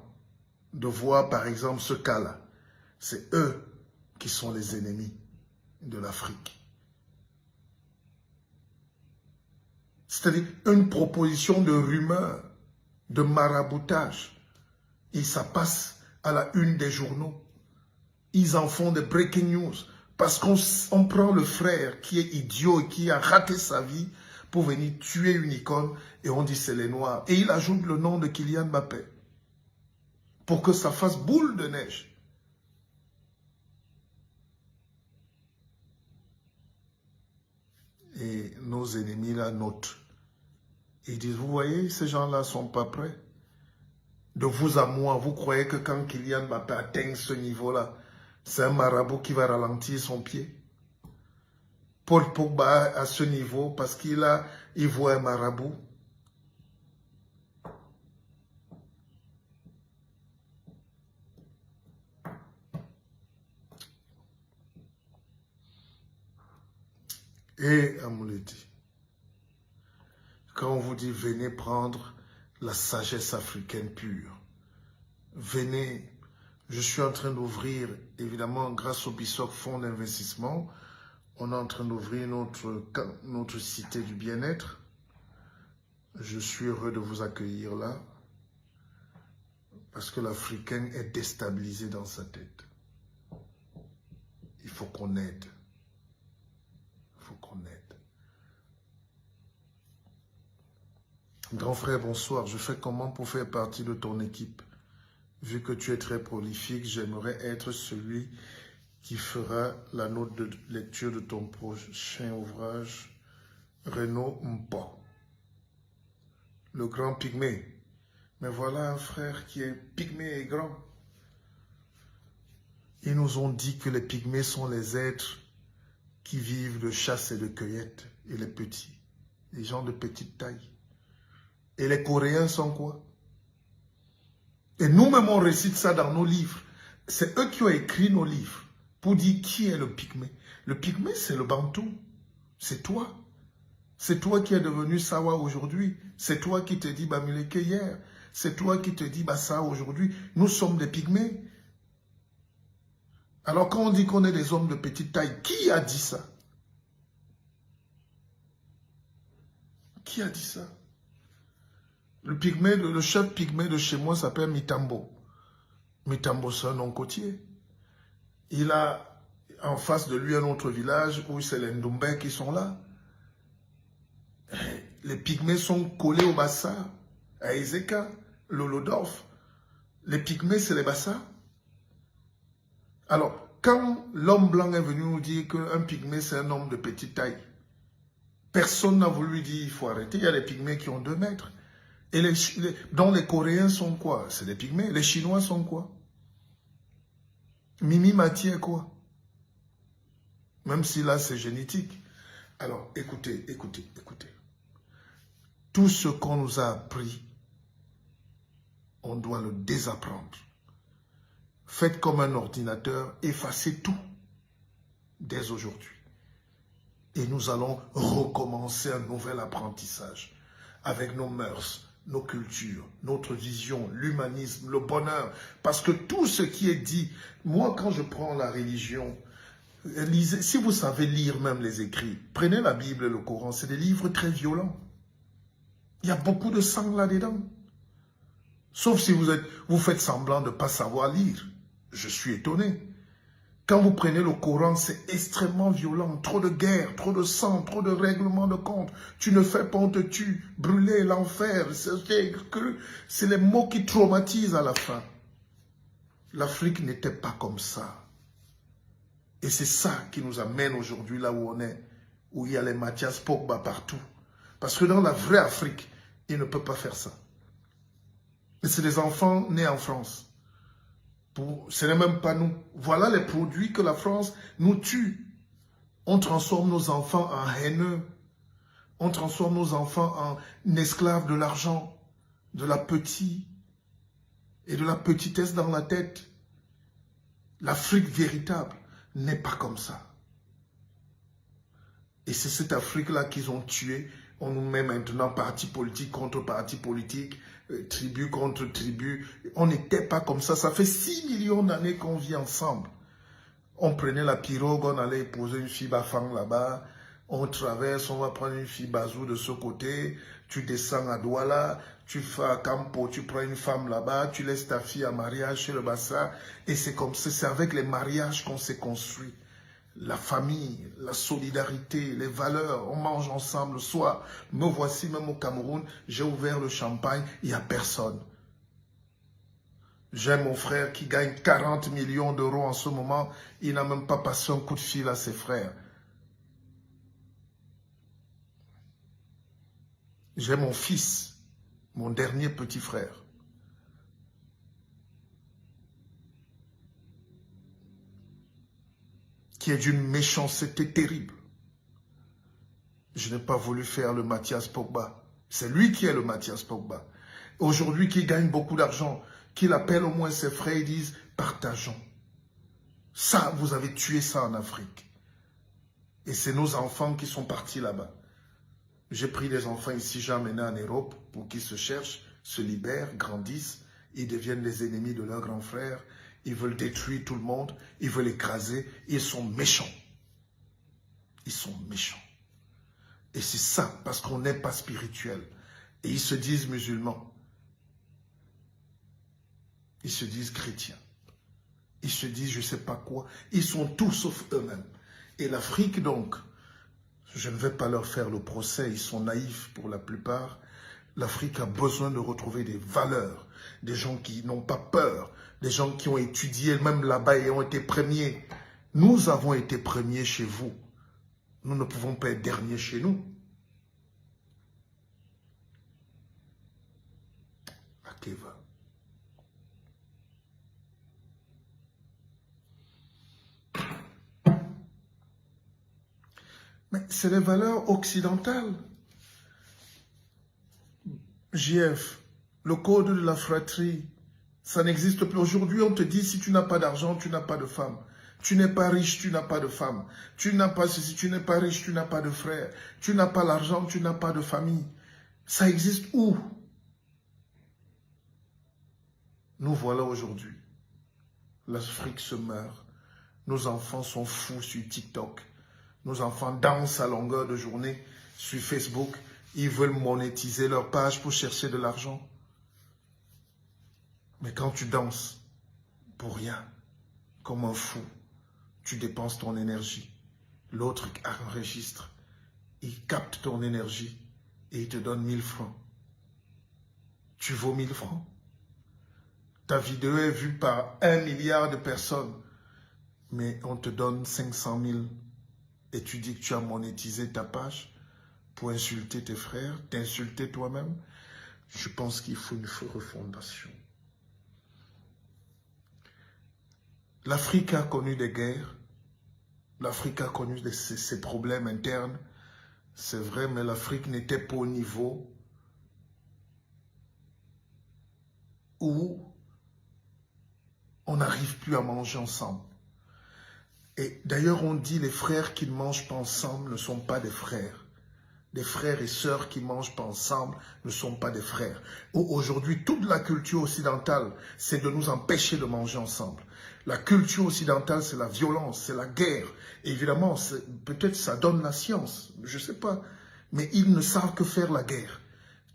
de voir, par exemple, ce cas-là, c'est eux qui sont les ennemis de l'Afrique. C'est-à-dire une proposition de rumeur, de maraboutage, et ça passe à la une des journaux. Ils en font des breaking news, parce qu'on prend le frère qui est idiot et qui a raté sa vie pour venir tuer une icône, et on dit c'est les Noirs. Et il ajoute le nom de Kylian Mbappé, pour que ça fasse boule de neige. Et nos ennemis la notent. Ils disent, vous voyez, ces gens-là ne sont pas prêts. De vous à moi, vous croyez que quand Kylian Mbappé atteint ce niveau-là, c'est un marabout qui va ralentir son pied? Paul Pogba à ce niveau parce il voit un marabout. Et Amouleti, quand on vous dit venez prendre la sagesse africaine pure, venez, je suis en train d'ouvrir, évidemment grâce au BISOC Fonds d'investissement, on est en train d'ouvrir notre cité du bien-être. Je suis heureux de vous accueillir là, parce que l'Africain est déstabilisé dans sa tête. Il faut qu'on aide. Il faut qu'on aide. Grand frère, bonsoir. Je fais comment pour faire partie de ton équipe? Vu que tu es très prolifique, j'aimerais être celui qui fera la note de lecture de ton prochain ouvrage, Renaud Mpo, le grand pygmée. Mais voilà un frère qui est pygmée et grand. Ils nous ont dit que les pygmées sont les êtres qui vivent de chasse et de cueillette, et les petits, les gens de petite taille. Et les Coréens sont quoi? Et nous-mêmes, on récite ça dans nos livres. C'est eux qui ont écrit nos livres pour dire qui est le pygmée. Le pygmée, c'est le bantou. C'est toi. C'est toi qui es devenu Sawa aujourd'hui. C'est toi qui te dis Bamileke hier. C'est toi qui te dis Bassa aujourd'hui. Nous sommes des pygmées. Alors quand on dit qu'on est des hommes de petite taille, qui a dit ça? Qui a dit ça? Le pygmée, le chef pygmée de chez moi s'appelle Mitambo. Mitambo, c'est un nom côtier. Il a en face de lui un autre village où c'est les Ndombè qui sont là. Les pygmées sont collés au Bassa, à Ezeka, Lolodorf. Les pygmées, c'est les Bassa. Alors, quand l'homme blanc est venu nous dire qu'un pygmée, c'est un homme de petite taille, personne n'a voulu dire il faut arrêter. Il y a des pygmées qui ont 2 mètres. Et dont les Coréens sont quoi? C'est des pygmées. Les Chinois sont quoi? Mimi Mati est quoi? Même si là, c'est génétique. Alors, écoutez. Tout ce qu'on nous a appris, on doit le désapprendre. Faites comme un ordinateur, effacez tout dès aujourd'hui. Et nous allons recommencer un nouvel apprentissage avec nos mœurs, nos cultures, notre vision, l'humanisme, le bonheur. Parce que tout ce qui est dit, moi quand je prends la religion, lisez, si vous savez lire même les écrits, prenez la Bible et le Coran, c'est des livres très violents. Il y a beaucoup de sang là-dedans. Sauf si vous faites semblant de ne pas savoir lire. Je suis étonné. Quand vous prenez le Coran, c'est extrêmement violent. Trop de guerre, trop de sang, trop de règlements de compte. Tu ne fais pas, on te tue. Brûler, l'enfer. C'est les mots qui traumatisent à la fin. L'Afrique n'était pas comme ça. Et c'est ça qui nous amène aujourd'hui là où on est. Où il y a les Mathias Pogba partout. Parce que dans la vraie Afrique, il ne peut pas faire ça. Et c'est des enfants nés en France. Ce n'est même pas nous. Voilà les produits que la France nous tue. On transforme nos enfants en haineux. On transforme nos enfants en esclaves de l'argent, de l'appétit et de la petitesse dans la tête. L'Afrique véritable n'est pas comme ça. Et c'est cette Afrique-là qu'ils ont tuée. On nous met maintenant parti politique contre parti politique, tribu contre tribu. On n'était pas comme ça. Ça fait 6 millions d'années qu'on vit ensemble. On prenait la pirogue, on allait poser une fille Bafang là-bas. On traverse, on va prendre une fille Bazou de ce côté. Tu descends à Douala, tu fais à Campo, tu prends une femme là-bas, tu laisses ta fille à mariage chez le Bassa. Et c'est comme ça, c'est avec les mariages qu'on s'est construit. La famille, la solidarité, les valeurs, on mange ensemble le soir. Me voici même au Cameroun, j'ai ouvert le champagne, il n'y a personne. J'ai mon frère qui gagne 40 millions d'euros en ce moment, il n'a même pas passé un coup de fil à ses frères. J'ai mon fils, mon dernier petit frère. Qui est d'une méchanceté terrible. Je n'ai pas voulu faire le Mathias Pogba. C'est lui qui est le Mathias Pogba. Aujourd'hui, qui gagne beaucoup d'argent, qu'il appelle au moins ses frères et disent « partageons ». Ça, vous avez tué ça en Afrique. Et c'est nos enfants qui sont partis là-bas. J'ai pris des enfants ici, j'ai emmené en Europe pour qu'ils se cherchent, se libèrent, grandissent. Ils deviennent les ennemis de leurs grands frères. Ils veulent détruire tout le monde. Ils veulent écraser. Ils sont méchants. Ils sont méchants. Et c'est ça, parce qu'on n'est pas spirituel. Et ils se disent musulmans. Ils se disent chrétiens. Ils se disent je ne sais pas quoi. Ils sont tous sauf eux-mêmes. Et l'Afrique donc, je ne vais pas leur faire le procès, ils sont naïfs pour la plupart. L'Afrique a besoin de retrouver des valeurs, des gens qui n'ont pas peur, des gens qui ont étudié même là-bas et ont été premiers. Nous avons été premiers chez vous. Nous ne pouvons pas être derniers chez nous. Akeva. Mais c'est les valeurs occidentales. JF, le code de la fratrie, ça n'existe plus. Aujourd'hui, on te dit, si tu n'as pas d'argent, tu n'as pas de femme. Tu n'es pas riche, tu n'as pas de femme. Tu n'as pas ceci, tu n'es pas riche, tu n'as pas de frère. Tu n'as pas l'argent, tu n'as pas de famille. Ça existe où? Nous voilà aujourd'hui. L'Afrique se meurt. Nos enfants sont fous sur TikTok. Nos enfants dansent à longueur de journée sur Facebook. Ils veulent monétiser leur page pour chercher de l'argent. Mais quand tu danses pour rien, comme un fou, tu dépenses ton énergie. L'autre enregistre, il capte ton énergie et il te donne 1000 francs. Tu vaux 1000 francs. Ta vidéo est vue par 1 milliard de personnes, mais on te donne 500 000 et tu dis que tu as monétisé ta page pour insulter tes frères, t'insulter toi-même. Je pense qu'il faut une refondation. L'Afrique a connu des guerres, L'Afrique a connu ses problèmes internes, c'est vrai, mais l'Afrique n'était pas au niveau où on n'arrive plus à manger ensemble. Et d'ailleurs, on dit les frères qui ne mangent pas ensemble ne sont pas des frères. Des frères et sœurs qui ne mangent pas ensemble ne sont pas des frères. Aujourd'hui, toute la culture occidentale, c'est de nous empêcher de manger ensemble. La culture occidentale, c'est la violence, c'est la guerre. Évidemment, peut-être ça donne la science, je ne sais pas. Mais ils ne savent que faire la guerre.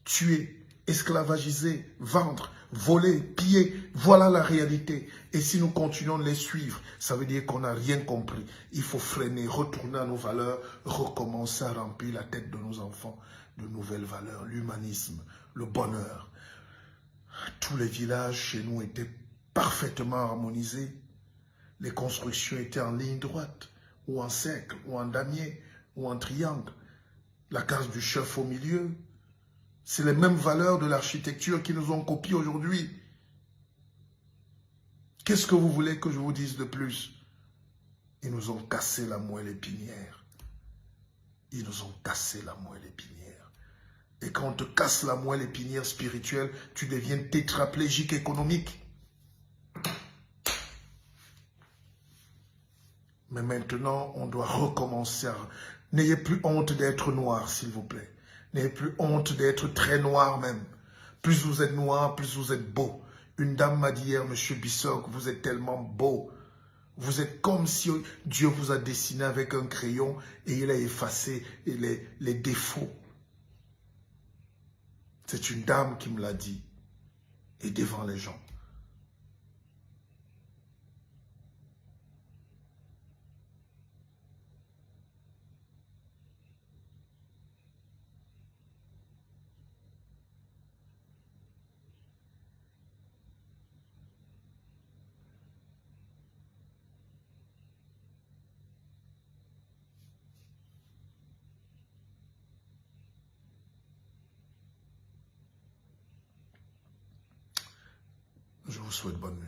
Tuer, esclavagiser, vendre, voler, piller, voilà la réalité. Et si nous continuons de les suivre, ça veut dire qu'on n'a rien compris. Il faut freiner, retourner à nos valeurs, recommencer à remplir la tête de nos enfants de nouvelles valeurs, l'humanisme, le bonheur. Tous les villages chez nous étaient parfaitement harmonisés. Les constructions étaient en ligne droite, ou en cercle, ou en damier, ou en triangle. La case du chef au milieu. C'est les mêmes valeurs de l'architecture qui nous ont copiées aujourd'hui. Qu'est-ce que vous voulez que je vous dise de plus? Ils nous ont cassé la moelle épinière. Ils nous ont cassé la moelle épinière. Et quand on te casse la moelle épinière spirituelle, tu deviens tétraplégique économique. Mais maintenant, on doit recommencer. N'ayez plus honte d'être noir, s'il vous plaît. N'ayez plus honte d'être très noir même. Plus vous êtes noir, plus vous êtes beau. Une dame m'a dit hier, Monsieur Bissok, vous êtes tellement beau. Vous êtes comme si Dieu vous a dessiné avec un crayon et il a effacé les défauts. C'est une dame qui me l'a dit. Et devant les gens. Je vous souhaite bonne nuit.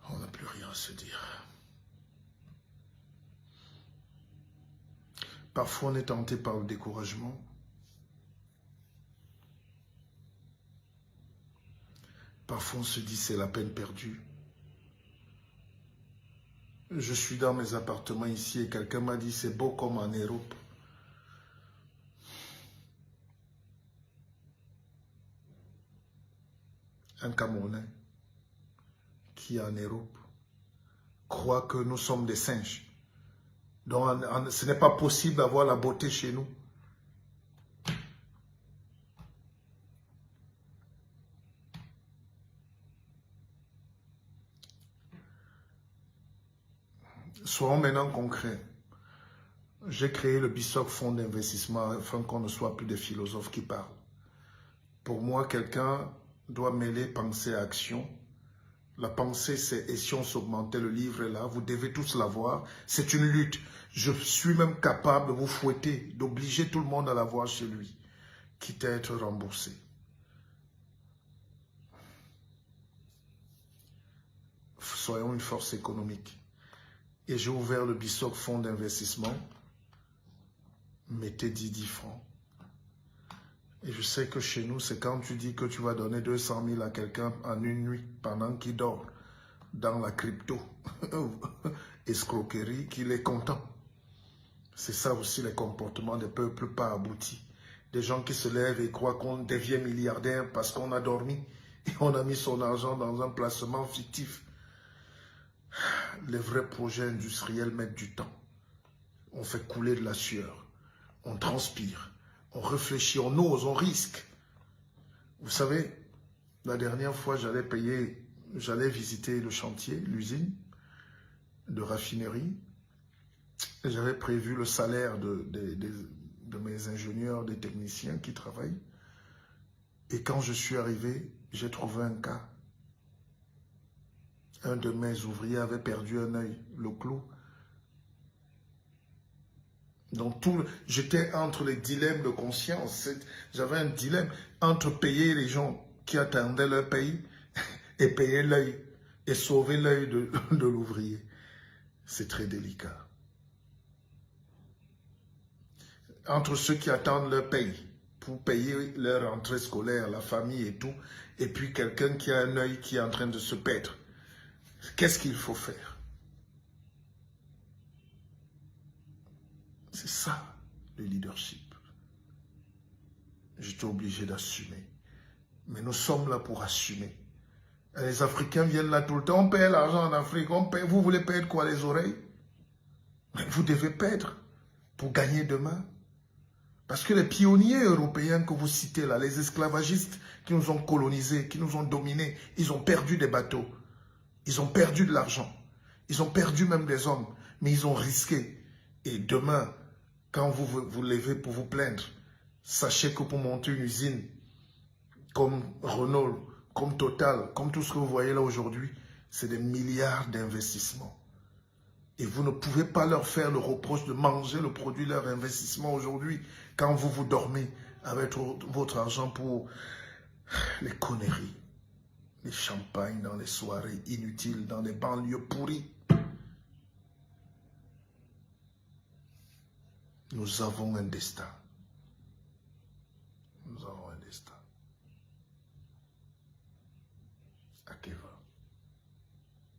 On n'a plus rien à se dire. Parfois, on est tenté par le découragement. Parfois, on se dit c'est la peine perdue. Je suis dans mes appartements ici et quelqu'un m'a dit c'est beau comme en Europe. Un Camerounais qui est en Europe croit que nous sommes des singes. Donc, ce n'est pas possible d'avoir la beauté chez nous. Soyons maintenant concrets. J'ai créé le Bissok Fonds d'investissement afin qu'on ne soit plus des philosophes qui parlent. Pour moi, quelqu'un doit mêler pensée à action. La pensée, c'est « et si on s'augmentait », le livre est là, vous devez tous l'avoir. C'est une lutte. Je suis même capable de vous fouetter, d'obliger tout le monde à l'avoir chez lui, quitte à être remboursé. Soyons une force économique. Et j'ai ouvert le Bissok Fonds d'investissement. Mettez 10 francs. Et je sais que chez nous, c'est quand tu dis que tu vas donner 200 000 à quelqu'un en une nuit, pendant qu'il dort, dans la crypto, escroquerie, qu'il est content. C'est ça aussi les comportements des peuples pas aboutis. Des gens qui se lèvent et croient qu'on devient milliardaire parce qu'on a dormi et on a mis son argent dans un placement fictif. Les vrais projets industriels mettent du temps. On fait couler de la sueur. On transpire. On réfléchit, on ose, on risque. Vous savez, la dernière fois, j'allais visiter le chantier, l'usine de raffinerie. J'avais prévu le salaire de mes ingénieurs, des techniciens qui travaillent. Et quand je suis arrivé, j'ai trouvé un cas. Un de mes ouvriers avait perdu un œil, le clou. Donc, j'étais entre les dilemmes de conscience. J'avais un dilemme entre payer les gens qui attendaient leur pays et payer l'œil et sauver l'œil de l'ouvrier. c'est très délicat. Entre ceux qui attendent leur paye pour payer leur rentrée scolaire, la famille et tout, et puis quelqu'un qui a un œil qui est en train de se perdre, qu'est-ce qu'il faut faire? C'est ça, le leadership. J'étais obligé d'assumer. Mais nous sommes là pour assumer. Et les Africains viennent là tout le temps. On paie l'argent en Afrique. On paie. Vous voulez perdre quoi, les oreilles? Mais vous devez perdre pour gagner demain. Parce que les pionniers européens que vous citez là, les esclavagistes qui nous ont colonisés, qui nous ont dominés, ils ont perdu des bateaux. Ils ont perdu de l'argent. Ils ont perdu même des hommes. Mais ils ont risqué. Et demain, quand vous vous levez pour vous plaindre, sachez que pour monter une usine comme Renault, comme Total, comme tout ce que vous voyez là aujourd'hui, c'est des milliards d'investissements. Et vous ne pouvez pas leur faire le reproche de manger le produit de leur investissement aujourd'hui quand vous vous dormez avec votre argent pour les conneries, les champagnes dans les soirées inutiles, dans les banlieues pourries. Nous avons un destin. Nous avons un destin. Akeva.